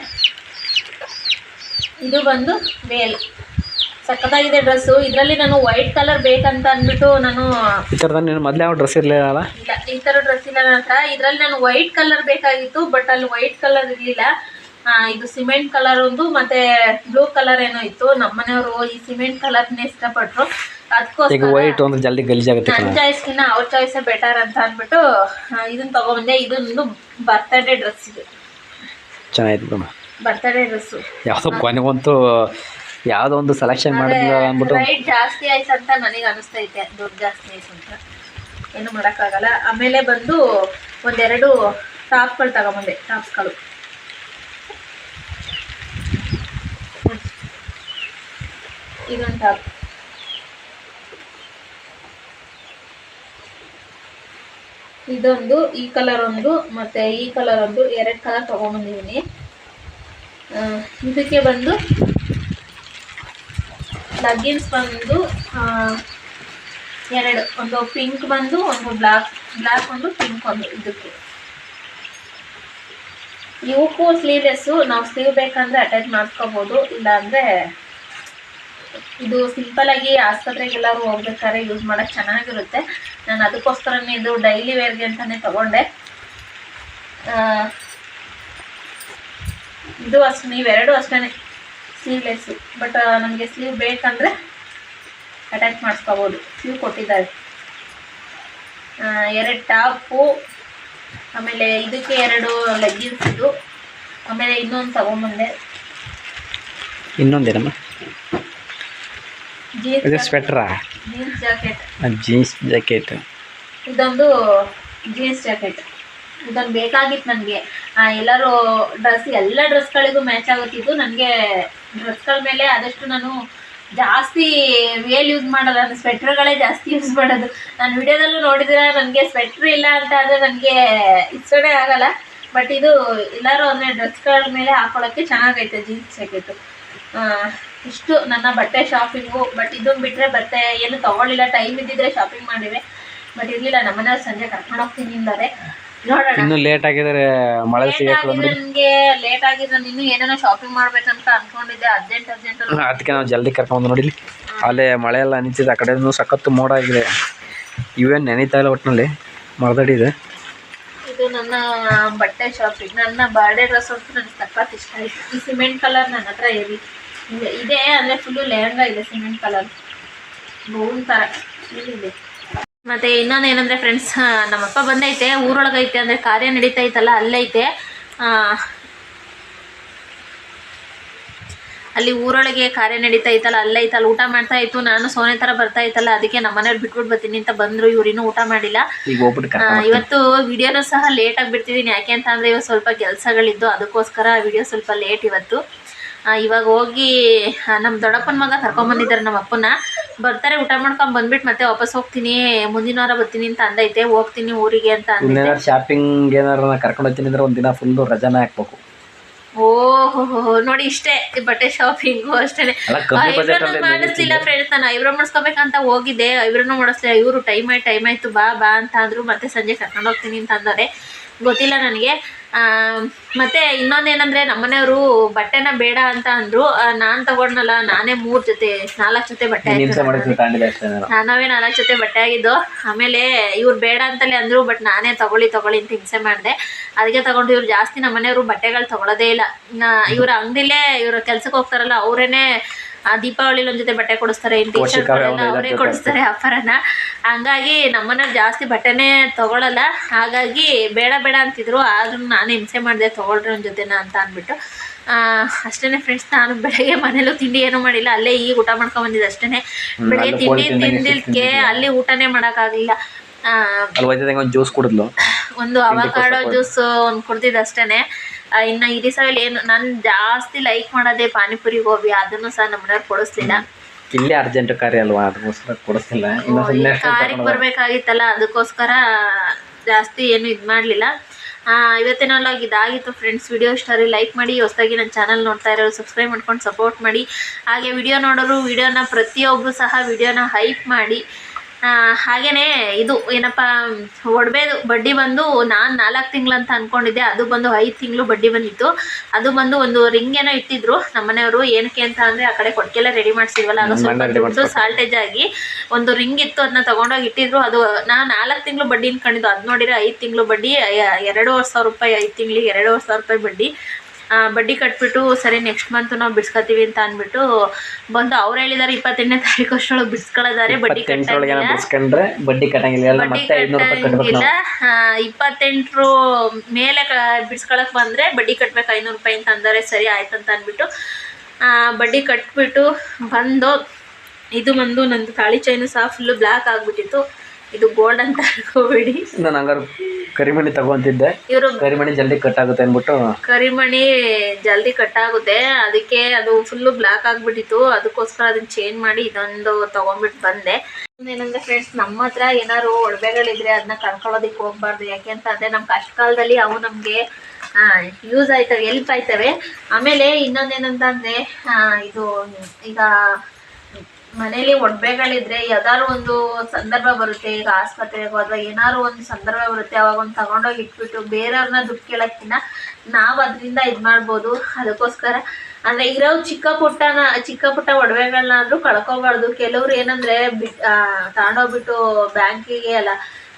ಇದು ಬಂದು ವೇಲ್ ಸಕ್ಕತ್ತಾಗಿದೆ ಡ್ರೆಸ್ಸು. ಇದರಲ್ಲಿ ನಾನು ವೈಟ್ ಕಲರ್ ಬೇಕಂತ ಅಂದ್ಬಿಟ್ಟು ನಾನು ಈ ಥರದ ನೀನು ಮೊದಲೇ ಯಾವ ಡ್ರೆಸ್ ಇರಲಿಲ್ಲ. ಇಲ್ಲ, ಈ ಥರ ಡ್ರೆಸ್ ಇಲ್ಲ ನನ್ನ ಹತ್ರ. ಇದರಲ್ಲಿ ನಾನು ವೈಟ್ ಕಲರ್ ಬೇಕಾಗಿತ್ತು, ಬಟ್ ಅಲ್ಲಿ ವೈಟ್ ಕಲರ್ ಇರಲಿಲ್ಲ. ಇದು ಸಿಮೆಂಟ್ ಕಲರ್ ಒಂದು ಮತ್ತೆ ಬ್ಲೂ ಕಲರ್ ಏನೋ ಇತ್ತು. ನಮ್ಮನೆಯವರು ಈ ಸಿಮೆಂಟ್ ಕಲರ್ನೇ ಇಷ್ಟಪಟ್ರು. ಅದಕ್ಕೋಸ್ಕರ ವೈಟ್ ಅಂದ್ರೆ ಜಲ್ದಿ ಗಲೀಜಾಗುತ್ತೆ. ನನ್ನ ಚಾಯ್ಸ್ಕಿನ್ನ ಅವ್ರ ಚಾಯ್ಸೇ ಬೆಟರ್ ಅಂತ ಅಂದ್ಬಿಟ್ಟು ಇದನ್ನ ತಗೊಂಡ್ಬಂದೆ. ಇದೊಂದು ಬರ್ತ್ಡೇ ಡ್ರೆಸ್. ಇದು ಚೆನ್ನಾಗಿತ್ತು ಬರ್ತ್ಡೇ ಡ್ರೆಸ್ಸು. ಯಾವುದೋ ಕೊನೆಗಂತೂ ಯಾವುದೋ ಒಂದು ಸೆಲೆಕ್ಷನ್ ಮಾಡಿದ್ವಿ ಅಂದ್ಬಿಟ್ಟು ರೈಟ್ ಜಾಸ್ತಿ ಆಯ್ತು ಅಂತ ನನಗೆ ಅನಿಸ್ತೈತೆ. ದುಡ್ಡು ಜಾಸ್ತಿ ಆಯ್ತು ಅಂತ ಏನು ಮಾಡೋಕ್ಕಾಗಲ್ಲ. ಆಮೇಲೆ ಬಂದು ಒಂದೆರಡು ಟಾಪ್ಗಳು ತಗೊಂಬಂದೆ. ಟಾಪ್ಸ್ಗಳು ಇದೊಂದು ಟಾಪ್, ಇದೊಂದು, ಈ ಕಲರ್ ಒಂದು ಮತ್ತೆ ಈ ಕಲರ್ ಒಂದು, 2 ಕಲರ್ ತಗೊಂಡ್ಬಂದಿದ್ದೀನಿ. ಇದಕ್ಕೆ ಬಂದು ಲಗ್ಗಿನ್ಸ್ ಬಂದು 2, ಒಂದು ಪಿಂಕ್ ಬಂದು ಒಂದು ಬ್ಲ್ಯಾಕ್ ಒಂದು ಪಿಂಕ್ ಒಂದು. ಇದಕ್ಕೆ ಇವಕ್ಕೂ ಸ್ಲೀವ್ಲೆಸ್ಸು. ನಾವು ಸ್ಲೀವ್ ಬೇಕಂದ್ರೆ ಅಟ್ಯಾಚ್ ಮಾಡ್ಕೋಬೋದು, ಇಲ್ಲಾಂದರೆ ಇದು ಸಿಂಪಲ್ ಆಗಿ ಆಸ್ಪತ್ರೆಗೆಲ್ಲರೂ ಹೋಗ್ಬೇಕಾದ್ರೆ ಯೂಸ್ ಮಾಡೋಕ್ಕೆ ಚೆನ್ನಾಗಿರುತ್ತೆ. ನಾನು ಅದಕ್ಕೋಸ್ಕರನೇ ಇದು ಡೈಲಿ ವೇರ್ಗೆ ಅಂತಲೇ ತಗೊಂಡೆ. ಇದು ಅಷ್ಟೇ, ಇವೆರಡು ಅಷ್ಟೇ ಸ್ಲೀವ್ಲೆಸ್ಸು. ಬಟ್ ನಮಗೆ ಸ್ಲೀವ್ ಬೇಕಂದರೆ ಅಟ್ಯಾಚ್ ಮಾಡಿಸ್ಕೋಬೋದು. ಸ್ಲೀವ್ ಕೊಟ್ಟಿದ್ದಾರೆ. 2 ಟಾಪು, ಆಮೇಲೆ ಇದಕ್ಕೆ 2 ಲೆಗ್ಗಿನ್ಸ್. ಇದು ಆಮೇಲೆ ಇನ್ನೊಂದು ತಗೊಂಬಂದೆ. ಇನ್ನೊಂದೇನಮ್ಮ? ಸ್ವೆಟ್ರಾ? Jeans jacket. ಇದೊಂದು ಜೀನ್ಸ್ ಜಾಕೆಟ್. ಇದೊಂದು ಬೇಕಾಗಿತ್ತು ನನಗೆ. ಎಲ್ಲರೂ ಎಲ್ಲ ಡ್ರೆಸ್ಗಳಿಗೂ ಮ್ಯಾಚ್ ಆಗುತ್ತಿದ್ದು. ನನಗೆ ಡ್ರೆಸ್ಗಳ ಮೇಲೆ ಆದಷ್ಟು ನಾನು ಜಾಸ್ತಿ ವೇಲ್ ಯೂಸ್ ಮಾಡಲ್ಲ. ನಾನು ಸ್ವೆಟ್ರ್ಗಳೇ ಜಾಸ್ತಿ ಯೂಸ್ ಮಾಡೋದು. ನಾನು ವಿಡಿಯೋದಲ್ಲೂ ನೋಡಿದ್ರೆ ನನಗೆ ಸ್ವೆಟ್ರ್ ಇಲ್ಲ ಅಂತ ಆದರೆ ನನಗೆ ಇಷ್ಟನೇ ಆಗಲ್ಲ. ಬಟ್ ಇದು ಎಲ್ಲರೂ ಅಂದರೆ ಡ್ರೆಸ್ಗಳ ಮೇಲೆ ಹಾಕೊಳ್ಳೋಕ್ಕೆ ಚೆನ್ನಾಗೈತೆ ಜೀನ್ಸ್ ಜಾಕೆಟು. ಇಷ್ಟು ನನ್ನ ಬಟ್ಟೆ ಶಾಪಿಂಗು. ಬಟ್ ಇದನ್ನು ಬಿಟ್ಟರೆ ಬಟ್ಟೆ ಏನು ತೊಗೊಳ್ಳಿಲ್ಲ. ಟೈಮ್ ಇದ್ದಿದ್ರೆ ಶಾಪಿಂಗ್ ಮಾಡಿವೆ, ಬಟ್ ಇರಲಿಲ್ಲ. ನಮ್ಮನೆಯವ್ರು ಸಂಜೆ ಕರ್ಕೊಂಡು ಹೋಗ್ತೀನಿ ಅಂತಾರೆ. ನೋಡೋಣ. ಇನ್ನೂ ಲೇಟ್ ಆಗಿದ್ರೆ ಮಳೆ ನನಗೆ ಲೇಟ್ ಆಗಿದೆ. ನಾನು ಇನ್ನೂ ಏನೇನೋ ಶಾಪಿಂಗ್ ಮಾಡ್ಬೇಕಂತ ಅನ್ಕೊಂಡಿದ್ದೆ. ಅರ್ಜೆಂಟ್ ಅದಕ್ಕೆ ನಾವು ಜಲ್ದಿ ಕರ್ಕೊಂಡು ನೋಡಿಲಿ. ಅಲ್ಲೇ ಮಳೆ ಎಲ್ಲ ನಿಂತಿದೆ. ಆ ಕಡೆನೂ ಸಖತ್ತು ಮೋಡ ಆಗಿದೆ. ಇವೇನು ನೆನೀತಾ ಇಲ್ಲ ಒಟ್ಟಿನಲ್ಲಿ, ಮರದಡಿದೆ. ಇದು ನನ್ನ ಬಟ್ಟೆ ಶಾಪಿಂಗ್. ನನ್ನ ಬರ್ಡೇ ಡ್ರೆಸ್ ಅಂತೂ ನನಗೆ ಸಖತ್ ಇಷ್ಟ ಆಯಿತು. ಈ ಸಿಮೆಂಟ್ ಕಲರ್ ನನ್ನ ಹತ್ರ ಇದೆ. ಅಂದರೆ ಫುಲ್ಲು ಲೆಹಂಗಾ ಇದೆ ಸಿಮೆಂಟ್ ಕಲರ್, ಬೌನ್ ಥರ ಇದೆ. ಮತ್ತು ಇನ್ನೊಂದು ಏನಂದರೆ ಫ್ರೆಂಡ್ಸ್, ನಮ್ಮಪ್ಪ ಬಂದೈತೆ. ಊರೊಳಗೈತೆ, ಅಂದರೆ ಕಾರ್ಯ ನಡೀತಾ ಇತ್ತಲ್ಲ ಅಲ್ಲೈತೆ. ಅಲ್ಲಿ ಊರೊಳಗೆ ಕಾರ್ಯ ನಡೀತಾ ಇತ್ತಲ್ಲ ಅಲ್ಲೈತಲ್ಲ, ಊಟ ಮಾಡ್ತಾ ಇತ್ತು. ನಾನು ಸೋನೆ ಥರ ಬರ್ತಾ ಇತ್ತಲ್ಲ, ಅದಕ್ಕೆ ನಮ್ಮ ಮನೆಯವ್ರು ಬಿಟ್ಬಿಟ್ಟು ಬರ್ತೀನಿ ಅಂತ ಬಂದರು. ಇವ್ರು ಇನ್ನೂ ಊಟ ಮಾಡಿಲ್ಲ. ಇವತ್ತು ವಿಡಿಯೋನೂ ಸಹ ಲೇಟಾಗಿ ಬಿಡ್ತಿದ್ದೀನಿ. ಯಾಕೆ ಅಂತ ಅಂದರೆ ಇವತ್ತು ಸ್ವಲ್ಪ ಕೆಲಸಗಳಿದ್ದು, ಅದಕ್ಕೋಸ್ಕರ ವಿಡಿಯೋ ಸ್ವಲ್ಪ ಲೇಟ್ ಇವತ್ತು. ಇವಾಗ ಹೋಗಿ ನಮ್ಮ ದೊಡ್ಡಪ್ಪನ ಮಗ ಕರ್ಕೊಂಬಂದಿದ್ದಾರೆ ನಮ್ಮ ಅಪ್ಪನ. ಬರ್ತಾರೆ, ಊಟ ಮಾಡ್ಕೊಂಡು ಬಂದ್ಬಿಟ್ಟು ಮತ್ತೆ ವಾಪಸ್ ಹೋಗ್ತೀನಿ. ಮುಂದಿನ ವಾರ ಬರ್ತೀನಿ ಅಂತ ಅಂದೈತೆ. ಹೋಗ್ತೀನಿ ಊರಿಗೆ ಅಂತ ಅಂದೈತೆ. ಶಾಪಿಂಗ್ ಏನಾರ ಕರ್ಕೊಂಡು ಹೋಗ್ತೀನಿ ಅಂದ್ರೆ ಒಂದಿನ ಫುಲ್ಲು ರಜಾನ ಹಾಕ್ಬೇಕು. ಓಹೋ ನೋಡಿ, ಇಷ್ಟೇ ಬಟ್ಟೆ ಶಾಪಿಂಗು ಅಷ್ಟೇ. ಐಬ್ರೋನು ಮಾಡಿಸ್ಲಿಲ್ಲ ಫ್ರೆಂಡ್ಸ್. ನಾನು ಐಬ್ರೋ ಮಾಡಿಸ್ಕೋಬೇಕಂತ ಹೋಗಿದ್ದೆ, ಐಬ್ರೋನು ಮಾಡಿಸ್ಲಿಲ್ಲ. ಇವರು ಟೈಮ್ ಆಯಿತು ಬಾ ಅಂತ ಅಂದರು. ಮತ್ತೆ ಸಂಜೆ ಕರ್ಕೊಂಡು ಹೋಗ್ತೀನಿ ಅಂತ ಅಂದವ್ರೆ. ಗೊತ್ತಿಲ್ಲ ನನಗೆ. ಮತ್ತು ಇನ್ನೊಂದೇನೆಂದರೆ ನಮ್ಮನೆಯವರು ಬಟ್ಟೆನ ಬೇಡ ಅಂತ ಅಂದರು. ನಾನು ತೊಗೊಂಡ್ನಲ್ಲ, ನಾನೇ 4 ಜೊತೆ ಬಟ್ಟೆ ಆಯಿತು. ನಾವೇ 4 ಜೊತೆ ಬಟ್ಟೆ ಆಗಿದ್ದು. ಆಮೇಲೆ ಇವ್ರು ಬೇಡ ಅಂತಲೇ ಅಂದರು. ಬಟ್ ನಾನೇ ತಗೊಳ್ಳಿ ಅಂತ ಹಿಂಸೆ ಮಾಡಿದೆ. ಅದಕ್ಕೆ ತಗೊಂಡು. ಇವ್ರು ಜಾಸ್ತಿ ನಮ್ಮನೆಯವರು ಬಟ್ಟೆಗಳು ತೊಗೊಳೋದೇ ಇಲ್ಲ. ಇವ್ರ ಅಂಗಡಿಲೇ ಇವರು ಕೆಲ್ಸಕ್ಕೆ ಹೋಗ್ತಾರಲ್ಲ, ಅವರೇನೆ ದೀಪಾವಳಿಲಿ ಒಂದು ಜೊತೆ ಬಟ್ಟೆ ಕೊಡಿಸ್ತಾರೆ. ಇನ್ನು ಟೀ ಶರ್ಟ್ಗಳೆಲ್ಲ ಅವರೇ ಕೊಡಿಸ್ತಾರೆ ಆಫರನ್ನ. ಹಂಗಾಗಿ ನಮ್ಮನೆಯವ್ರು ಜಾಸ್ತಿ ಬಟ್ಟೆನೇ ತೊಗೊಳಲ್ಲ. ಹಾಗಾಗಿ ಬೇಡ ಅಂತಿದ್ರು. ಆದ್ರೂ ನಾನು ಹಿಂಸೆ ಮಾಡಿದೆ, ತೊಗೊಳ್ರಿ ಒಂದು ಜೊತೆನ ಅಂತ ಅಂದ್ಬಿಟ್ಟು. ಅಷ್ಟೇ ಫ್ರೆಂಡ್ಸ್. ನಾನು ಬೆಳಗ್ಗೆ ಮನೇಲೂ ತಿಂಡಿ ಏನೂ ಮಾಡಿಲ್ಲ. ಅಲ್ಲೇ ಈಗ ಊಟ ಮಾಡ್ಕೊಂಬಂದಿದ್ದು ಅಷ್ಟೇ. ಬೆಳಗ್ಗೆ ತಿಂಡಿ ತಿಂದಿದ್ದಕ್ಕೆ ಅಲ್ಲಿ ಊಟನೇ ಮಾಡೋಕ್ಕಾಗಲಿಲ್ಲ. ಜ್ಯೂಸ್ ಕುಡಿದ್ಲು, ಒಂದು ಅವಕಾಡೋ ಜ್ಯೂಸ್ ಒಂದು ಕುಡ್ದಿದ್ದು ಅಷ್ಟೇ. ಇನ್ನು ಈ ದಿವಸದಲ್ಲಿ ಏನು ನಾನು ಜಾಸ್ತಿ ಲೈಕ್ ಮಾಡೋದೇ ಪಾನಿಪುರಿ, ಗೋಬಿ. ಅದನ್ನು ಸಹ ನಮ್ಮನೆಯವ್ರು ಕೊಡಿಸ್ಲಿಲ್ಲ. ಇಲ್ಲಿ ಅರ್ಜೆಂಟ್ ಕಾರ್ಯ ಅಲ್ವಾ, ಅದಕ್ಕೋಸ್ಕರ ಕೊಡಿಸ್ಲಿಲ್ಲ. ಕಾರಿಗೆ ಬರಬೇಕಾಗಿತ್ತಲ್ಲ, ಅದಕ್ಕೋಸ್ಕರ ಜಾಸ್ತಿ ಏನು ಇದು ಮಾಡಲಿಲ್ಲ. ಇವತ್ತಿನ ವ್ಲಾಗ್ ಇದಾಗಿತ್ತು ಫ್ರೆಂಡ್ಸ್. ವಿಡಿಯೋ ಇಷ್ಟ ಆದರೆ ಲೈಕ್ ಮಾಡಿ. ಹೊಸದಾಗಿ ನನ್ನ ಚಾನಲ್ ನೋಡ್ತಾ ಇರೋರು ಸಬ್ಸ್ಕ್ರೈಬ್ ಮಾಡ್ಕೊಂಡು ಸಪೋರ್ಟ್ ಮಾಡಿ. ಹಾಗೆ ವಿಡಿಯೋ ನೋಡೋರು ವಿಡಿಯೋನ ಪ್ರತಿಯೊಬ್ಬರು ಸಹ ವಿಡಿಯೋನ ಹೈಪ್ ಮಾಡಿ. ಹಾಗೇನೆ ಇದು ಏನಪ್ಪ ಒಡವೆದು ಬಡ್ಡಿ ಬಂದು ನಾನು 4 ತಿಂಗಳಂತ ಅಂದ್ಕೊಂಡಿದ್ದೆ, ಅದು ಬಂದು 5 ತಿಂಗಳು ಬಡ್ಡಿ ಬಂದಿತ್ತು. ಅದು ಬಂದು ಒಂದು ರಿಂಗ್ ಏನೋ ಇಟ್ಟಿದ್ರು ನಮ್ಮನೆಯವರು. ಏನಕ್ಕೆ ಅಂತ ಅಂದರೆ ಆ ಕಡೆ ಕೊಟ್ಟಿಗೆಲ್ಲ ರೆಡಿ ಮಾಡಿಸಿದ್ವಲ್ಲ, ಆಗ ಸ್ವಲ್ಪ ದುಡ್ಡು ಸಾಲ್ಟೇಜ್ ಆಗಿ ಒಂದು ರಿಂಗ್ ಇತ್ತು, ಅದನ್ನ ತೊಗೊಂಡೋಗಿ ಇಟ್ಟಿದ್ರು. ಅದು ನಾನು 4 ತಿಂಗಳು ಬಡ್ಡಿ ಅನ್ಕೊಂಡಿದ್ದು, ಅದು ನೋಡಿದ್ರೆ 5 ತಿಂಗಳು ಬಡ್ಡಿ, 2,500 ರೂಪಾಯಿ 5 ತಿಂಗಳಿಗೆ 2,500 ರೂಪಾಯಿ ಬಡ್ಡಿ. ಬಡ್ಡಿ ಕಟ್ಬಿಟ್ಟು ಸರಿ ನೆಕ್ಸ್ಟ್ ಮಂತ್ ನಾವು ಬಿಡ್ಸ್ಕೊತೀವಿ ಅಂತ ಅಂದ್ಬಿಟ್ಟು ಬಂದು ಅವ್ರು ಹೇಳಿದಾರೆ 28ನೇ ತಾರೀಕು ಅಷ್ಟರೊಳಗೆ ಬಿಡ್ಸ್ಕೊಳ್ಳೋದಾರೆ. ಬಡ್ಡಿ ಕಟ್ಟಂಗಿಲ್ಲ, ಬಡ್ಡಿ ಕಟ್ಟಂಗಿಲ್ಲ, ಮತ್ತೆ 500 ರೂಪಾಯಿ 28 ಮೇಲೆ ಬಿಡ್ಸ್ಕೊಳಕ್ ಬಂದ್ರೆ ಬಡ್ಡಿ ಕಟ್ಬೇಕು 500 ರೂಪಾಯಿ ಅಂತ ಅಂದಾರೆ. ಸರಿ ಆಯ್ತಂತ ಅಂದ್ಬಿಟ್ಟು ಬಡ್ಡಿ ಕಟ್ಬಿಟ್ಟು ಬಂದು, ಇದು ಬಂದು ನಂದು ತಾಳಿ ಚೈನು ಸಹ ಫುಲ್ಲು ಬ್ಲ್ಯಾಕ್ ಆಗ್ಬಿಟ್ಟಿತ್ತು. ಇದು ಗೋಲ್ಡ್ ಅಂತ ಅನ್ಕೋಬೇಡಿ, ನಾನು ಹಂಗಾರೆ ಕರಿಮಣಿ ತಗೊಂತಿದ್ದೆ. ಇವರು ಕರಿಮಣಿ ಜಲ್ದಿ ಕಟ್ ಆಗುತ್ತೆ ಅಂದ್ಬಿಟ್ಟು, ಕರಿಮಣಿ ಜಲ್ದಿ ಕಟ್ ಆಗುತ್ತೆ, ಅದಕ್ಕೆ ಅದು ಫುಲ್ಲು ಬ್ಲ್ಯಾಕ್ ಆಗ್ಬಿಟ್ಟಿತ್ತು. ಅದಕ್ಕೋಸ್ಕರ ಅದನ್ನ ಚೇಂಜ್ ಮಾಡಿ ಇದೊಂದು ತಗೊಂಡ್ಬಿಟ್ಟು ಬಂದೆ. ಏನಂದ್ರೆ ಫ್ರೆಂಡ್ಸ್, ನಮ್ಮ ಹತ್ರ ಏನಾದ್ರು ಒಡವೆಗಳಿದ್ರೆ ಅದನ್ನ ಕಳ್ಕೊಳ್ಳೋದಕ್ಕೆ ಹೋಗ್ಬಾರ್ದು. ಯಾಕೆ ಅಂತ ಅಂದ್ರೆ ನಮ್ಮ ಕಷ್ಟ ಕಾಲದಲ್ಲಿ ಅವು ನಮಗೆ ಯೂಸ್ ಆಯ್ತವೆ, ಹೆಲ್ಪ್ ಆಯ್ತವೆ. ಆಮೇಲೆ ಇನ್ನೊಂದೇನಂತ ಅಂದ್ರೆ ಇದು ಈಗ ಮನೇಲಿ ಒಡವೆಗಳಿದ್ರೆ ಯಾವ್ದಾದ್ರು ಒಂದು ಸಂದರ್ಭ ಬರುತ್ತೆ, ಈಗ ಆಸ್ಪತ್ರೆಗೋ ಅಥವಾ ಏನಾದ್ರು ಒಂದು ಸಂದರ್ಭ ಬರುತ್ತೆ, ಅವಾಗ ಒಂದು ತಗೊಂಡೋಗಿ ಇಟ್ಬಿಟ್ಟು ಬೇರೆಯವ್ರನ್ನ ದುಡ್ಡು ಕೇಳೋಕ್ಕಿಂತ ನಾವು ಅದರಿಂದ ಇದು ಮಾಡ್ಬೋದು. ಅದಕ್ಕೋಸ್ಕರ ಅಂದರೆ ಇರೋ ಚಿಕ್ಕ ಪುಟ್ಟ ಒಡವೆಗಳನ್ನಾದ್ರೂ ಕಳ್ಕೊಬಾರ್ದು. ಕೆಲವ್ರು ಏನಂದರೆ ತಗೊಂಡೋಗ್ಬಿಟ್ಟು ಬ್ಯಾಂಕಿಗೆ ಅಲ್ಲ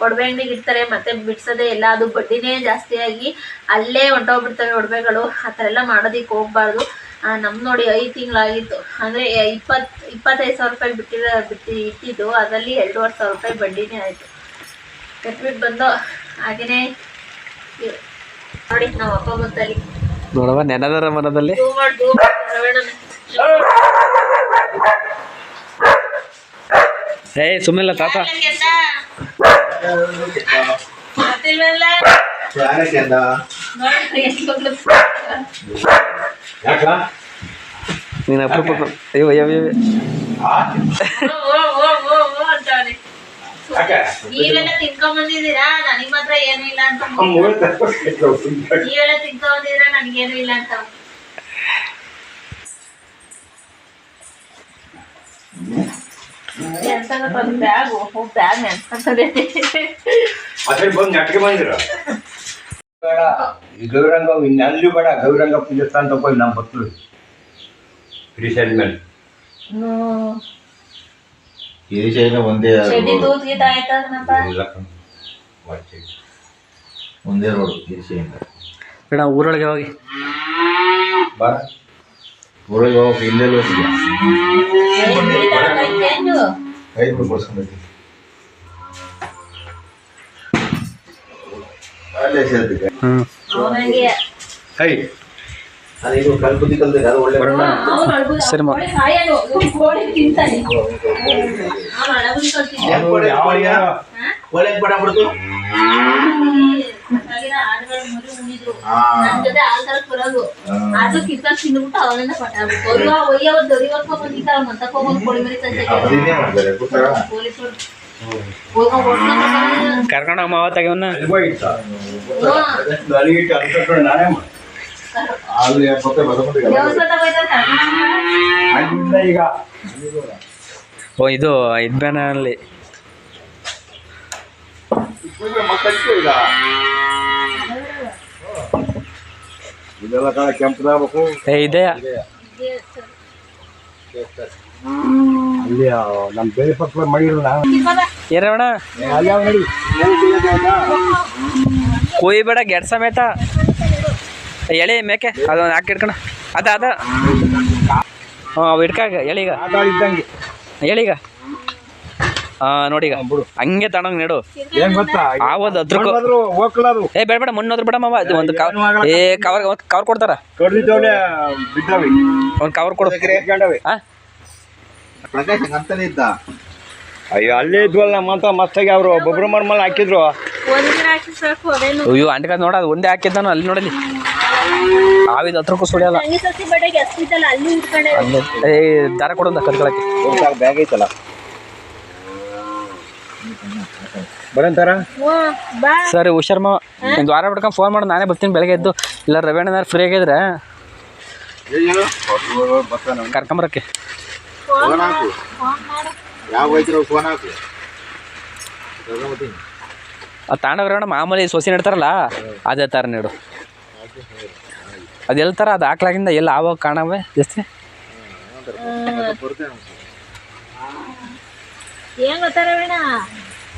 ಒಡವೆ ಅಂಗಡಿಗೆ ಇಡ್ತಾರೆ, ಮತ್ತೆ ಬಿಡ್ಸೋದೇ ಇಲ್ಲ, ಅದು ಬಡ್ಡಿನೇ ಜಾಸ್ತಿಯಾಗಿ ಅಲ್ಲೇ ಹೊಂಟೋಗ್ಬಿಡ್ತವೆ ಒಡವೆಗಳು. ಆ ಥರ ಎಲ್ಲ ಮಾಡೋದಕ್ಕೆ ಹೋಗ್ಬಾರ್ದು. ನಮ್ಮ ನೋಡಿ 5 ತಿಂಗಳಾಗಿತ್ತು, ಅಂದರೆ 25,000 ರೂಪಾಯಿ ಇಟ್ಟಿದ್ದು, ಅದರಲ್ಲಿ 2,500 ರೂಪಾಯಿ ಬಡ್ಡಿನೇ ಆಯಿತು. ಕಟ್ಬಿಟ್ಟು ಬಂದು ಹಾಗೆಯೇ ನೋಡಿ ನಾವು ಅಪ್ಪ ಗೊತ್ತಲ್ಲಿ ನೋಡವ ನೆನದರ ಮನದಲ್ಲಿ ಸುಮ್ಮನಿಲ್ಲ ತಾತ ನೀನು ಅಪ್ರೂಪ ಅಯ್ಯೋ ಅಯ್ಯೋ ನೀವೆಲ್ಲ ತಿನ್ಕೊಂಡ್ಬಂದಿದ್ದೀರಾ, ನನಗ್ ಮಾತ್ರ ಏನು ಇಲ್ಲ ಅಂತ. ನೀವೆಲ್ಲ ತಿನ್ಕೊಂಡ್ಬಂದಿದ್ದೀರಾ, ನನಗೇನು ಇಲ್ಲ ಅಂತ. ಬ್ಯಾಗ್ ನೆನ್ಸ್ಕೊಂತದೈತಿ. ಗೌರಂಗ ಇನ್ನಲ್ಲಿ ಬೇಡ, ಗೌರಂಗ ಪೂಜೆ ಸ್ಥಾನ ತಗೊಂಡು ನಮ್ಮ ಬರ್ತದೆ ರೀಸೆಂಟ್ ಮೇಲೆ ಒಂದೇ ರೋಡ್ ಬೇಡ ಊರೊಳಗೆ ಹೋಗಿ ಬಾರ, ಊರಿಗೆ ಹೋಗಿ ಇಲ್ಲೆಲ್ಲ ಹೋಗಿದ್ಯಾ? ಐದು ಕೊಡ್ಸ್ಕೊಂಡೈತಿ ಅಲ್ಲೇ ಸೇರ್ತಿದ್ದೆ. ಹೈ ಅದು ಕಲ್ಬುದ್ದಿ ಕಲ್ತಿದ್ದೆ, ಅದು ಒಳ್ಳೆ ಸರಿ ಒಳ್ಳೆ ಬಡ ಬಿಡ್ತು. ಕರ್ಕೊಂಡು ಹೋಗಮ್ಮ ಅವತ್ತಾಗವನ್ನ ನಾನೇ ಈಗ ಓ ಇದು ಇದ್ಬೇನಲ್ಲಿ ಇದೆಲ್ಲ ಕಾಲ ಕೆಂಪದಾಗಬೇಕು. ಇದೆಯಾ ಅಲ್ಲಿ ನಮ್ಮ ಬೇರೆ ಪಕ್ಕ ಮಾಡಿರಲ್ಲ ಏನವಣ ಕೊಯ್ ಬೇಡ ಗೆಡ್ ಸಮೇತ ಎಳೆ ಮೇಕೆ ಅದೊಂದು ಹಾಕಿ ಇಟ್ಕೊಣ ಅದ ಹಾಂ ಅವು ಇಟ್ಕಾಗ ಎಳೀಗ ಇದ್ದಂಗೆ ಹೇಳೀಗ ನೋಡೀಗ ಹಂಗೆ ತಗೊಂಡಂಗೆ ನೆಡು ಏನ್ ಗೊತ್ತಾ, ಆವದು ಅದ್ರಕ್ಕೂ ಹೋಗ್ಲದು ಬೇಡ ಮುನ್ನೋದ್ರ ಬಿಡ ಮಾವ ಅದು ಒಂದು ಕವರ್ ಕೊಡ್ತಾರ, ಕಡ್ದಿದ್ದವನೇ ಬಿದ್ದಾವೆ, ಒಂದು ಕವರ್ ಕೊಡ್ಬೇಕ್ರಿ. ಹಾಂ ಪ್ರಕಾಶ್ ಅಂತಾನೆ ಇದ್ದ. ಅಯ್ಯೋ ಅಲ್ಲೇ ಇದ್ವಲ್ಲ ನಮ್ಮಂತ ಮಸ್ತಾಗಿ ಅವರು ಒಬ್ಬೊಬ್ರು ಮರ್ಮಲ್ ಹಾಕಿದ್ರು. ಅಯ್ಯೋ ಅಂಟ್ಕ ನೋಡ ಅದು ಒಂದೇ ಹಾಕಿದ್ದಾನು ಅಲ್ಲಿ ನೋಡಲಿ ಆವಿದ ಹತ್ರಕ್ಕೂ ಸುಳಿಯಲ್ಲ. ಏ ದಾರ ಕೊಡೋದ ಕರ್ಕೊಳಕ್ಕೆ ಬ್ಯಾಗ್ ಐತಲ್ಲ ಬರಂತಾರ. ಸರಿ ಹುಷಾರ್ ಮಾವ, ಒಂದು ವಾರ ಬಿಡ್ಕೊಂಡು ಫೋನ್ ಮಾಡಿ ನಾನೇ ಬರ್ತೀನಿ ಬೆಳಗ್ಗೆ ಎದ್ದು. ಇಲ್ಲ ರವೇಣನಾರು ಫ್ರೀ ಆಗಿದ್ರೆ ಕರ್ಕೊಂಬರಕ್ಕೆ. ಅದು ತಗೊಂಡೋಗ್ರಣ ಮಾಮೂಲಿ ಸೊಸಿ ನೆಡ್ತಾರಲ್ಲ ಅದೇ ಥರ ನೆಡು. ಅದು ಎಲ್ಲಿ ಥರ ಅದು ಹಾಕ್ಲಾಗಿಂದ ಎಲ್ಲಿ ಆವಾಗ ಕಾಣವೆ ಜಾಸ್ತಿ. ಏನ್ ಗೊತ್ತಾರವೇಣ,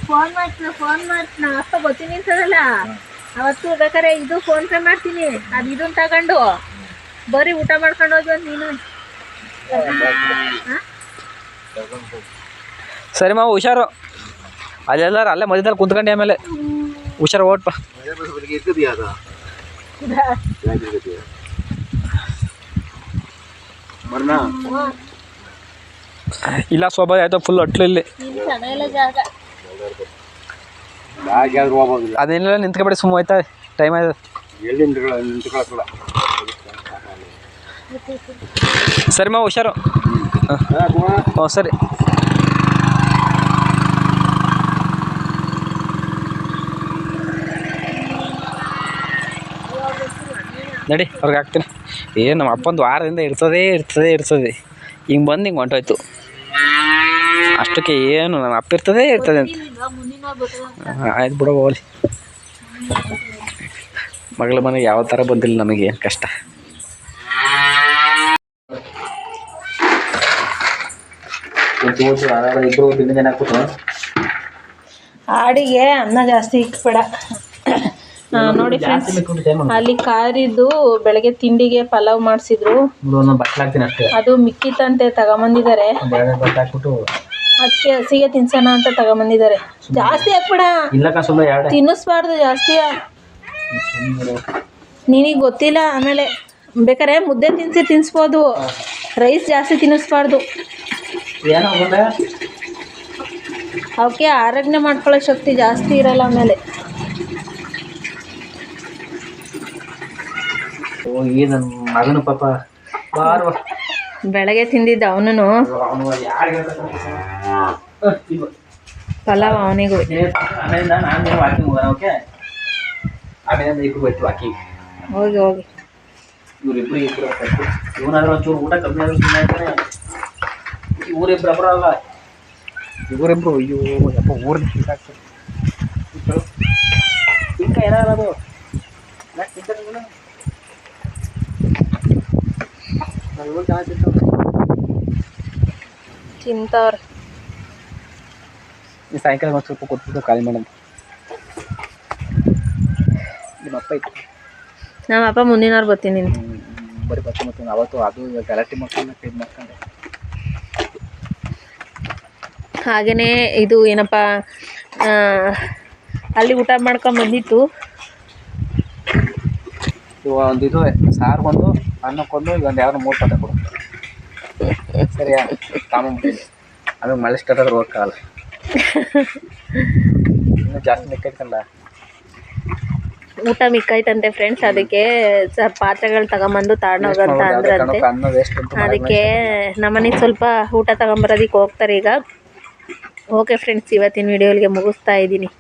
ಫೋನ್ ಮಾಡ್ತೀನಿ ಅಪ್ಪ ಗೊತ್ತೀನಿ ಅಂತದಲ್ಲ, ಅವತ್ತು ಬೇಕಾರೆ ಇದು ಫೋನ್ ಪೇ ಮಾಡ್ತೀನಿ, ಅದು ಇದನ್ನ ತಗೊಂಡು ಬರೀ ಊಟ ಮಾಡ್ಕೊಂಡು ಹೋಗಿ ಒಂದು ನೀನು. ಸರಿ ಮಾವು ಹುಷಾರು, ಅಲ್ಲೆಲ್ಲರೂ ಅಲ್ಲೇ ಮಧ್ಯದಲ್ಲಿ ಕುಂತ್ಕೊಂಡು ಆಮೇಲೆ ಹುಷಾರು ಓಟ್ಪ. ಇಲ್ಲ ಶೋಭಾ ಆಯ್ತು ಫುಲ್ ಅಟ್ಲು ಇಲ್ಲಿ ಅದೇನೆಲ್ಲ ನಿಂತ್ಕೊಬೇಡಿ, ಸುಮ್ಮ ಹೋಯ್ತಾ ಟೈಮ್ ಆಯ್ತು. ಸರಿ ಮಾವು ಹುಷಾರು. ಹ್ಞೂ ಸರಿ. ನಡಿ ಅವ್ರಿಗೆ ಹಾಕ್ತೀನಿ. ಏನು ನಮ್ಮ ಅಪ್ಪಂದು ವಾರದಿಂದ ಇರ್ತದೆ ಹಿಂಗೆ ಬಂದು ಹಿಂಗೆ ಹೊಂಟೋಯ್ತು ಅಷ್ಟಕ್ಕೆ. ಏನು ನಮ್ಮ ಅಪ್ಪ ಇರ್ತದೆ ಅಂತ. ಆಯ್ತು ಬಿಡೋ ಹೋಗ್ಲಿ. ಮಗಳ ಮನೆಗೆ ಯಾವ ಥರ ಬಂದಿಲ್ಲ ನಮಗೆ, ಏನು ಕಷ್ಟ. ಆಡಿಗೆ ಅನ್ನ ಜಾಸ್ತಿ ಇಕ್ಬೇಡ ನೋಡಿ ಫ್ರೆಂಡ್ಸ್. ಅಲ್ಲಿ ಕಾರಿದ್ದು ಬೆಳಗ್ಗೆ ತಿಂಡಿಗೆ ಪಲಾವ್ ಮಾಡಿಸಿದ್ರು, ಅದು ಮಿಕ್ಕಿತ್ತಂತೆ ತಗೊಂಬಂದಿದ್ದಾರೆ. ಅದಕ್ಕೆ ಹಸಿಗೆ ತಿನ್ಸೋಣ ಅಂತ ತಗೊಂಬಂದಿದ್ದಾರೆ. ಜಾಸ್ತಿ ಹಾಕ್ಬೇಡ, ತಿನ್ನಿಸ್ಬಾರ್ದು ಜಾಸ್ತಿ. ನಿನಗೆ ಗೊತ್ತಿಲ್ಲ, ಆಮೇಲೆ ಬೇಕಾರೆ ಮುದ್ದೆ ತಿನ್ನಿಸ್ಬೋದು, ರೈಸ್ ಜಾಸ್ತಿ ತಿನ್ನಿಸ್ಬಾರ್ದು. ಅವಕ್ಕೆ ಆರೋಗ್ಯ ಮಾಡ್ಕೊಳ್ಳೋ ಶಕ್ತಿ ಜಾಸ್ತಿ ಇರಲ್ಲ. ಆಮೇಲೆ ನನ್ನ ಮಗನು ಪಾಪ ಬೆಳಗ್ಗೆ ತಿಂದಿದ್ದ ಅವನು ಪಲಾವ್ ಅವನಿಗೂ. ಹೋಗಿ ಹೋಗಿ ಇವನಾದ್ರೂ ಒಂಚೂರು ಊಟ ಕಮ್ಮಿ ಆದ್ರೂ ಇವರಿಬ್ರು ಬರಲ್ಲ. ಇವರಿಬ್ರು ಅಯ್ಯೋ ಯಪ್ಪ ಊರ್ನ ಹಿಂಗಾಗ್ತದೆ. ಹಿಂಗ ಏನಾಗೋದು ತಿಂತವ್ರ. ಸಾಯಂಕಾಲ ಒಂದು ಸ್ವಲ್ಪ ಕೊಟ್ಬಿಟ್ಟು ಖಾಲಿ ಮಾಡೋದು. ನಿಮ್ಮ ಅಪ್ಪ ಇತ್ತು, ನಮ್ಮ ಅಪ್ಪ ಮುಂದಿನವ್ರು ಬರ್ತೀನಿ. ಬರೀ ಬತ್ತೆ ಮತ್ತು ಅವತ್ತು ಅದು ಗಲಾಟೆ ಮಾಡ್ಕೊಂಡು ಇದು ಮಾಡ್ಕೊಂಡೆ. ಹಾಗೆಯೇ ಇದು ಏನಪ್ಪ, ಅಲ್ಲಿ ಊಟ ಮಾಡ್ಕೊಂಡು ಬಂದಿತ್ತು. ಒಂದು ಇದು ಸಾರಿಗೊಂದು ಅನ್ನಕ್ಕೊಂದು ಒಂದು ಯಾವ್ದು 3 ಪದ ಕೊಡು ಸರಿಯಾ. ಕಾಮಂಬಿಟ್ಟಿದೆ ಆಮೇಲೆ ಮಳೆ ಸ್ಟಾರ್ಟ್ ಆದ್ರೆ ಹೋಗಕ್ಕಾಗಲ್ಲ. ಇನ್ನೂ ಜಾಸ್ತಿ ಮಿಕ್ಕೈತಲ್ಲ. ಊಟ ಮಿಕ್ಕೈತಂತೆ ಫ್ರೆಂಡ್ಸ್, ಅದಕ್ಕೆ ಪಾತ್ರೆಗಳು ತಗೊಂಬಂದು ತಗೊಂಡೋಗಂತ ಅಂದ್ರಂತೆ. ಅದಕ್ಕೆ ನಮ್ಮನೆಗೆ ಸ್ವಲ್ಪ ಊಟ ತಗೊಂಬರೋದಕ್ಕೆ ಹೋಗ್ತಾರೆ ಈಗ. ಓಕೆ ಫ್ರೆಂಡ್ಸ್, ಇವತ್ತಿನ ವಿಡಿಯೋಗೆ ಮುಗಿಸ್ತಾ ಇದ್ದೀನಿ.